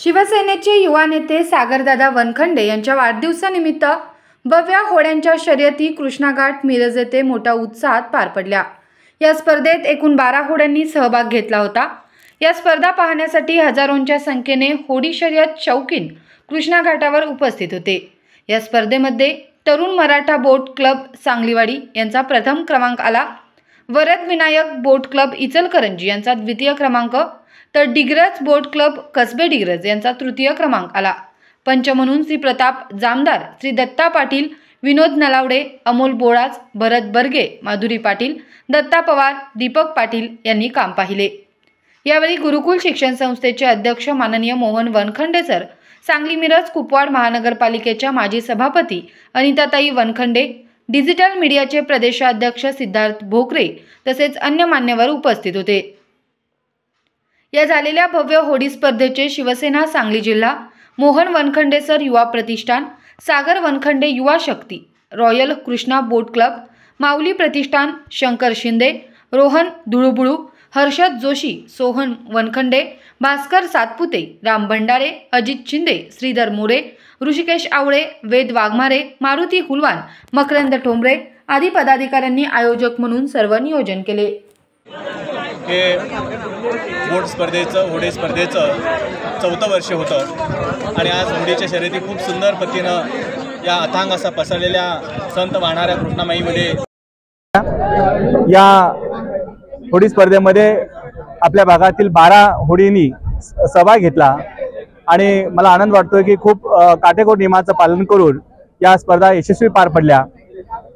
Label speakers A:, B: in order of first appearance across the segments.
A: शिवसेनेचे युवा नेते सागरदादा वनखंडे यांच्या वाढदिवसानिमित्त भव्य होड्यांच्या शर्यती कृष्णा घाट मिरज येथे मोठ्या उत्साहात पार पडल्या। या स्पर्धेत एकूण 12 होड्यांनी सहभाग घेतला होता। या स्पर्धा पाहण्यासाठी हजारोंच्या संख्येने होडी शर्यत शौकीन कृष्णा घाटावर उपस्थित होते। या स्पर्धेमध्ये तरुण मराठा बोट क्लब सांगलीवाडी यांचा प्रथम क्रमांक आला। वरद विनायक बोट क्लब इचलकरंजी यांचा द्वितीय क्रमांक तर डिग्रज बोट क्लब कसबे डिग्रज यांचा तृतीय क्रमांक आला। पंच म्हणून श्री प्रताप जामदार, श्री दत्ता पाटील, विनोद नलावडे, अमोल बोळाज, भरत बर्गे, माधुरी पाटील, दत्ता पवार, दीपक पाटील यांनी काम पाहिले। यावेळी गुरुकुल शिक्षण संस्थेचे अध्यक्ष माननीय मोहन वनखंडे सर, सांगली मिरज कुपवाड महानगरपालिकेच्या माजी सभापती अनिताताई वनखंडे, डिजिटल मीडियाचे प्रदेशाध्यक्ष सिद्धार्थ भोकरे तसेच अन्य मान्यवर उपस्थित होते। या झालेल्या भव्य होडी स्पर्धेचे शिवसेना सांगली जिल्हा, मोहन वनखंडे सर युवा प्रतिष्ठान, सागर वनखंडे युवा शक्ती, रॉयल कृष्णा बोट क्लब, माऊली प्रतिष्ठान, शंकर शिंदे, रोहन धुळुबुळू, हर्षद जोशी, सोहन वनखंडे, भास्कर सातपुते, राम भंडारे, अजित शिंदे, श्रीधर मोरे, ऋषिकेश आवळे, वेद वाघमारे, मारुती हुलवान, मकरंद ठोंबरे आदी पदाधिकाऱ्यांनी आयोजक म्हणून सर्व नियोजन केले।
B: हे बोट स्पर्धेचं होडी स्पर्धेचं 4थं वर्ष होतं आणि आज होडीच्या शर्यती खूप सुंदर पद्धतीनं या अथांग असा पसरलेल्या संत वाहणाऱ्या कृष्णामाईमध्ये
C: या होडी स्पर्धेमध्ये आपल्या भागातील 12 होडींनी सहभाग घेतला आणि मला आनंद वाटतोय की खूप काटेकोर नियमाचं पालन करून या स्पर्धा यशस्वी पार पडल्या।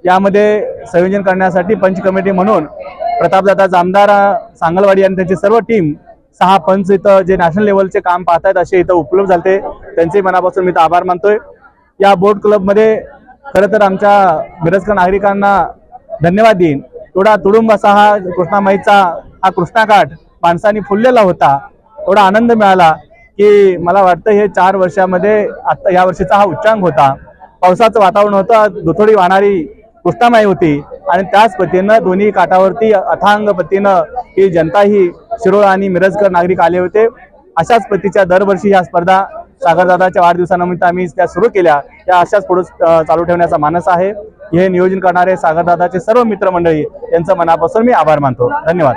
C: यामध्ये संयोजन करण्यासाठी पंच कमिटी म्हणून प्रतापदादा जामदार सांगलवाडी आणि त्यांची सर्व टीम 6 पंच इथं जे नॅशनल लेवलचे काम पाहतात असे इथं उपलब्ध झाले, त्यांचे मनापासून मी आभार मानतोय। या बोट क्लबमध्ये खरं तर आमच्या मिरजकर नागरिकांना धन्यवाद देईन। थोडा तुडुंब असा हा कृष्णामाईचा हा कृष्णा घाट माणसांनी फुललेला होता, थोडा आनंद मिळाला की मला वाटतं हे 4 वर्षामध्ये आता या वर्षीचा हा उच्चांक होता। पावसाचं वातावरण होतं, दुथोडी वाहणारी कृष्णामाई होती आणि त्याच पद्धतीनं दोन्ही काठावरती अथांग पद्धतीनं ही जनता ही शिरोळ आणि मिरजकर नागरिक आले होते। अशाच पद्धतीच्या दरवर्षी ह्या स्पर्धा सागरदादाच्या वाढदिवसानिमित्त आम्ही त्या सुरू केल्या, त्या अशाच पुढे चालू ठेवण्याचा मानस आहे। हे नियोजन करणारे सागरदादाचे सर्व मित्रमंडळी यांचं मनापासून मी आभार मानतो। धन्यवाद।